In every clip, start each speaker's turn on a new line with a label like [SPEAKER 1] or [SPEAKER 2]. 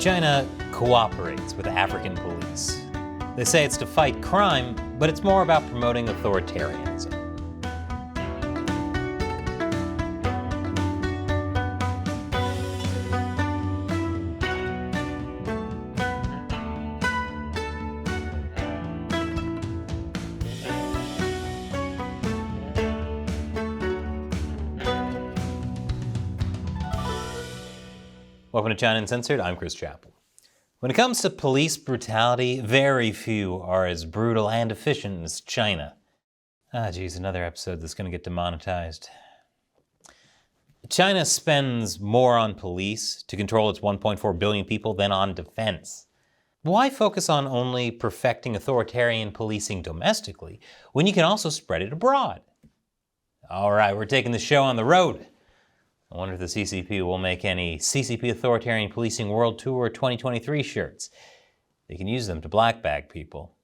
[SPEAKER 1] China cooperates with African police. They say it's to fight crime, but it's more about promoting authoritarianism. Welcome to China Uncensored, I'm Chris Chappell. When it comes to police brutality, very few are as brutal and efficient as China. Geez, another episode that's going to get demonetized. China spends more on police to control its 1.4 billion people than on defense. Why focus on only perfecting authoritarian policing domestically when you can also spread it abroad? All right, we're taking the show on the road. I wonder if the CCP will make any CCP Authoritarian Policing World Tour 2023 shirts. They can use them to blackbag people.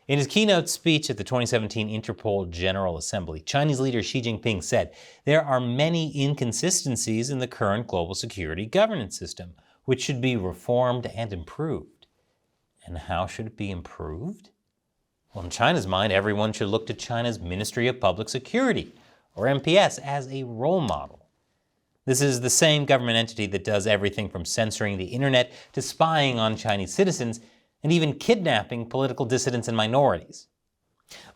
[SPEAKER 1] In his keynote speech at the 2017 Interpol General Assembly, Chinese leader Xi Jinping said, "There are many inconsistencies in the current global security governance system, which should be reformed and improved." And how should it be improved? Well, in China's mind, everyone should look to China's Ministry of Public Security, or MPS, as a role model. This is the same government entity that does everything from censoring the internet to spying on Chinese citizens and even kidnapping political dissidents and minorities.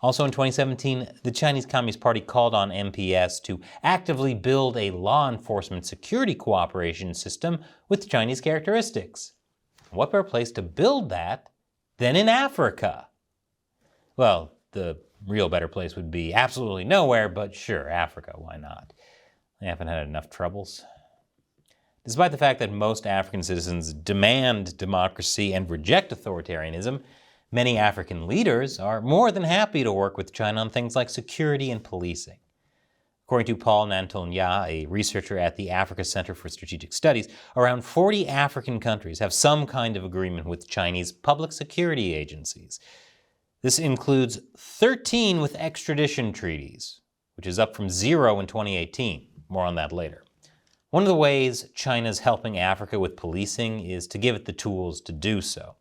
[SPEAKER 1] Also in 2017, the Chinese Communist Party called on MPS to actively build a law enforcement security cooperation system with Chinese characteristics. What better place to build that than in Africa? Well, the real better place would be absolutely nowhere, but sure, Africa, why not? They haven't had enough troubles. Despite the fact that most African citizens demand democracy and reject authoritarianism, many African leaders are more than happy to work with China on things like security and policing. According to Paul Nanton-Ya, a researcher at the Africa Center for Strategic Studies, around 40 African countries have some kind of agreement with Chinese public security agencies. This includes 13 with extradition treaties, which is up from 0 in 2018. More on that later. One of the ways China's helping Africa with policing is to give it the tools to do so.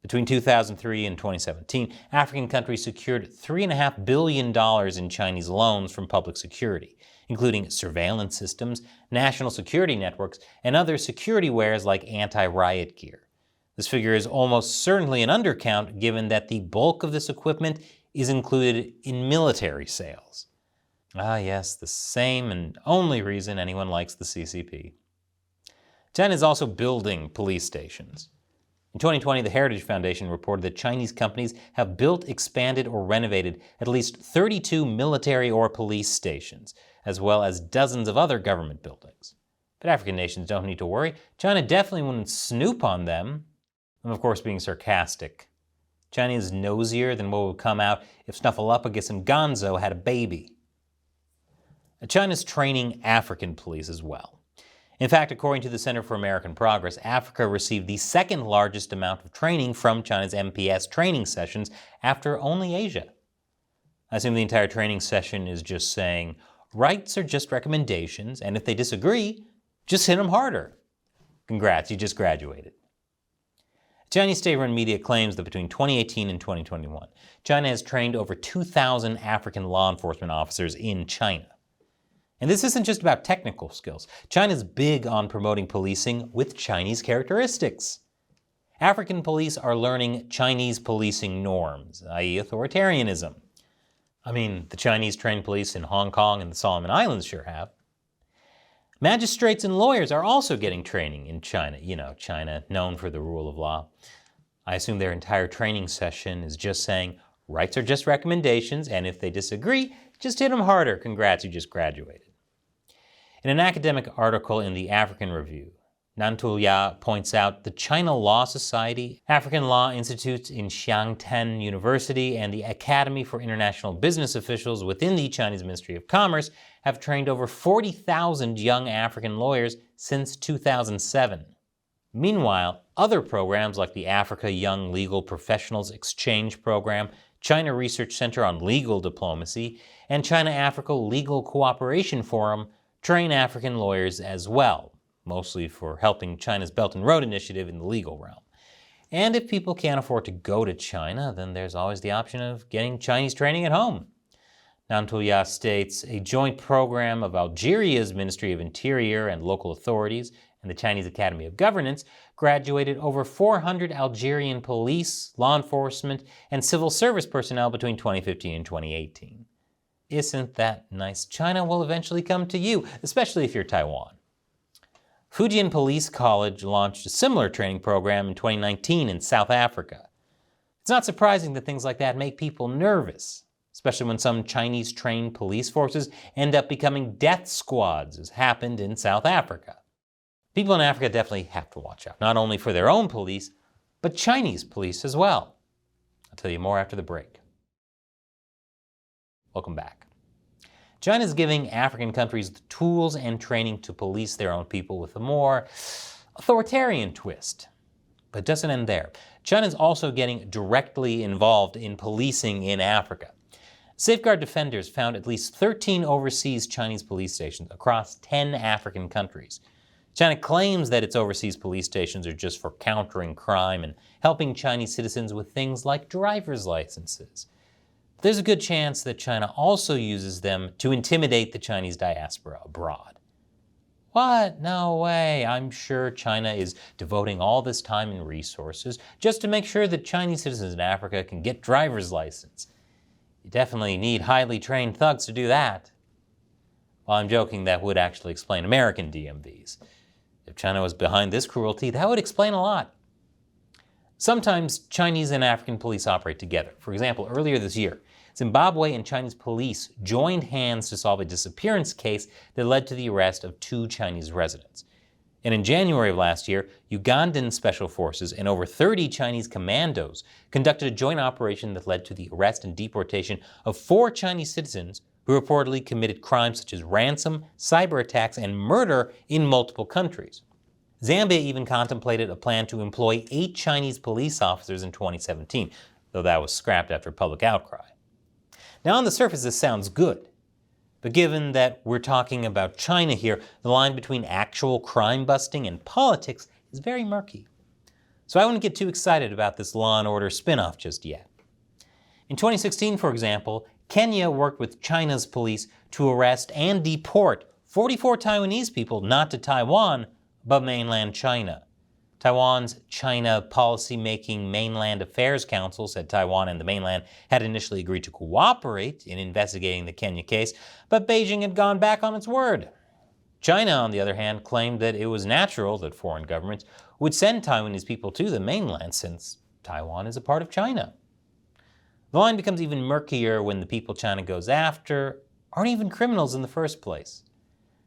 [SPEAKER 1] Between 2003 and 2017, African countries secured $3.5 billion in Chinese loans from public security, including surveillance systems, national security networks, and other security wares like anti-riot gear. This figure is almost certainly an undercount given that the bulk of this equipment is included in military sales. Ah yes, the same and only reason anyone likes the CCP. China is also building police stations. In 2020, the Heritage Foundation reported that Chinese companies have built, expanded, or renovated at least 32 military or police stations, as well as dozens of other government buildings. But African nations don't need to worry. China definitely wouldn't snoop on them. I'm of course being sarcastic. China is nosier than what would come out if Snuffleupagus and Gonzo had a baby. China's training African police as well. In fact, according to the Center for American Progress, Africa received the second largest amount of training from China's MPS training sessions after only Asia. I assume the entire training session is just saying, rights are just recommendations, and if they disagree, just hit them harder. Congrats, you just graduated. Chinese state-run media claims that between 2018 and 2021, China has trained over 2,000 African law enforcement officers in China. And this isn't just about technical skills. China's big on promoting policing with Chinese characteristics. African police are learning Chinese policing norms, i.e. authoritarianism. I mean, the Chinese trained police in Hong Kong and the Solomon Islands sure have. Magistrates and lawyers are also getting training in China. You know, China known for the rule of law. I assume their entire training session is just saying, rights are just recommendations, and if they disagree, just hit them harder. Congrats, you just graduated. In an academic article in the African Review, Nanton-Ya points out the China Law Society, African Law Institutes in Xiangtan University, and the Academy for International Business Officials within the Chinese Ministry of Commerce have trained over 40,000 young African lawyers since 2007. Meanwhile, other programs like the Africa Young Legal Professionals Exchange Program, China Research Center on Legal Diplomacy, and China-Africa Legal Cooperation Forum train African lawyers as well. mostly for helping China's Belt and Road Initiative in the legal realm. And if people can't afford to go to China, then there's always the option of getting Chinese training at home. Nantuya states, a joint program of Algeria's Ministry of Interior and local authorities and the Chinese Academy of Governance graduated over 400 Algerian police, law enforcement, and civil service personnel between 2015 and 2018. Isn't that nice? China will eventually come to you, especially if you're Taiwan. Fujian Police College launched a similar training program in 2019 in South Africa. It's not surprising that things like that make people nervous, especially when some Chinese-trained police forces end up becoming death squads, as happened in South Africa. People in Africa definitely have to watch out, not only for their own police, but Chinese police as well. I'll tell you more after the break. Welcome back. China is giving African countries the tools and training to police their own people with a more authoritarian twist. But it doesn't end there. China is also getting directly involved in policing in Africa. Safeguard Defenders found at least 13 overseas Chinese police stations across 10 African countries. China claims that its overseas police stations are just for countering crime and helping Chinese citizens with things like driver's licenses. There's a good chance that China also uses them to intimidate the Chinese diaspora abroad. What? No way. I'm sure China is devoting all this time and resources just to make sure that Chinese citizens in Africa can get driver's license. You definitely need highly trained thugs to do that. Well, I'm joking, that would actually explain American DMVs. If China was behind this cruelty, that would explain a lot. Sometimes Chinese and African police operate together. For example, earlier this year, Zimbabwe and Chinese police joined hands to solve a disappearance case that led to the arrest of 2 Chinese residents. And in January of last year, Ugandan special forces and over 30 Chinese commandos conducted a joint operation that led to the arrest and deportation of 4 Chinese citizens who reportedly committed crimes such as ransom, cyber attacks, and murder in multiple countries. Zambia even contemplated a plan to employ 8 Chinese police officers in 2017, though that was scrapped after public outcry. Now, on the surface, this sounds good. But given that we're talking about China here, the line between actual crime busting and politics is very murky. So I wouldn't get too excited about this Law and Order spin-off just yet. In 2016, for example, Kenya worked with China's police to arrest and deport 44 Taiwanese people not to Taiwan, but mainland China. Taiwan's China Policy-Making Mainland Affairs Council said Taiwan and the mainland had initially agreed to cooperate in investigating the Kenya case, but Beijing had gone back on its word. China, on the other hand, claimed that it was natural that foreign governments would send Taiwanese people to the mainland since Taiwan is a part of China. The line becomes even murkier when the people China goes after aren't even criminals in the first place.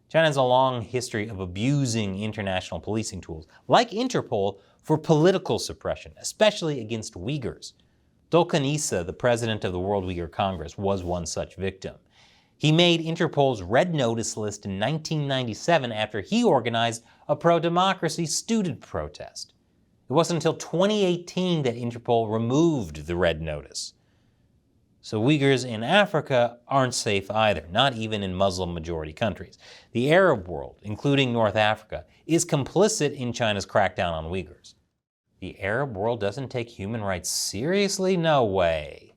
[SPEAKER 1] China has a long history of abusing international policing tools, like Interpol, for political suppression, especially against Uyghurs. Dolkan Issa, the president of the World Uyghur Congress, was one such victim. He made Interpol's Red Notice list in 1997 after he organized a pro-democracy student protest. It wasn't until 2018 that Interpol removed the Red Notice. So Uyghurs in Africa aren't safe either, not even in Muslim-majority countries. The Arab world, including North Africa, is complicit in China's crackdown on Uyghurs. The Arab world doesn't take human rights seriously? No way.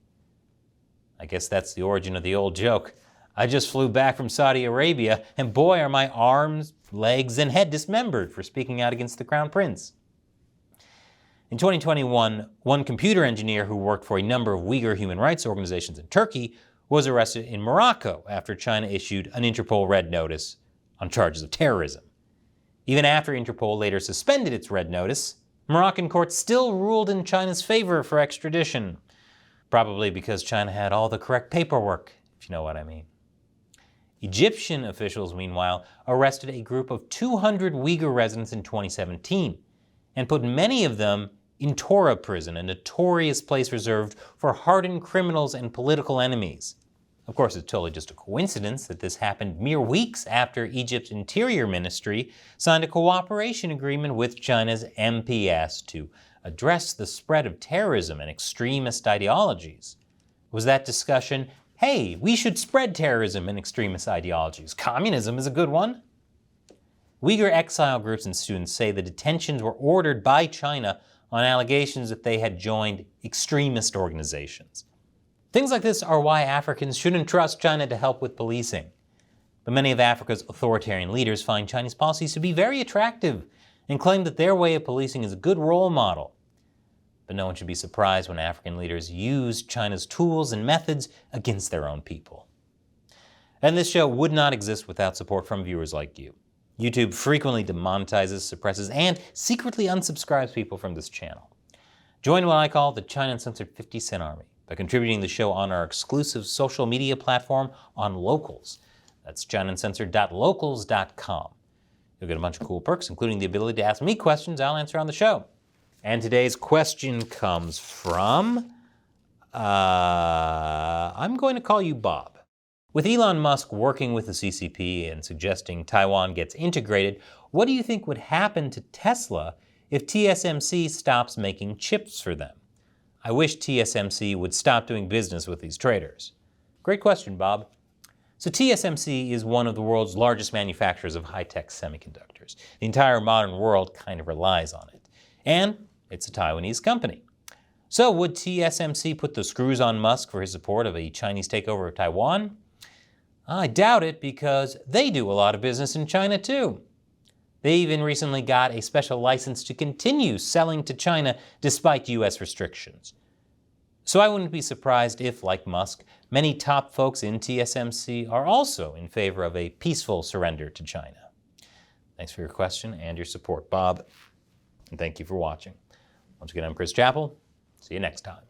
[SPEAKER 1] I guess that's the origin of the old joke. I just flew back from Saudi Arabia, and boy are my arms, legs, and head dismembered for speaking out against the Crown Prince. In 2021, one computer engineer who worked for a number of Uyghur human rights organizations in Turkey was arrested in Morocco after China issued an Interpol Red Notice on charges of terrorism. Even after Interpol later suspended its Red Notice, Moroccan courts still ruled in China's favor for extradition, probably because China had all the correct paperwork, if you know what I mean. Egyptian officials, meanwhile, arrested a group of 200 Uyghur residents in 2017 and put many of them in Tora prison, a notorious place reserved for hardened criminals and political enemies. Of course, it's totally just a coincidence that this happened mere weeks after Egypt's Interior Ministry signed a cooperation agreement with China's MPS to address the spread of terrorism and extremist ideologies. Was that discussion, hey, we should spread terrorism and extremist ideologies. Communism is a good one. Uyghur exile groups and students say the detentions were ordered by China on allegations that they had joined extremist organizations. Things like this are why Africans shouldn't trust China to help with policing. But many of Africa's authoritarian leaders find Chinese policies to be very attractive and claim that their way of policing is a good role model. But no one should be surprised when African leaders use China's tools and methods against their own people. And this show would not exist without support from viewers like you. YouTube frequently demonetizes, suppresses, and secretly unsubscribes people from this channel. Join what I call the China Uncensored 50 Cent Army by contributing the show on our exclusive social media platform on Locals. That's ChinaUncensored.locals.com. You'll get a bunch of cool perks, including the ability to ask me questions I'll answer on the show. And today's question comes from, I'm going to call you Bob. With Elon Musk working with the CCP and suggesting Taiwan gets integrated, what do you think would happen to Tesla if TSMC stops making chips for them? I wish TSMC would stop doing business with these traders. Great question, Bob. So TSMC is one of the world's largest manufacturers of high-tech semiconductors. The entire modern world kind of relies on it. And it's a Taiwanese company. So would TSMC put the screws on Musk for his support of a Chinese takeover of Taiwan? I doubt it, because they do a lot of business in China too. They even recently got a special license to continue selling to China despite US restrictions. So I wouldn't be surprised if, like Musk, many top folks in TSMC are also in favor of a peaceful surrender to China. Thanks for your question and your support, Bob. And thank you for watching. Once again, I'm Chris Chappell. See you next time.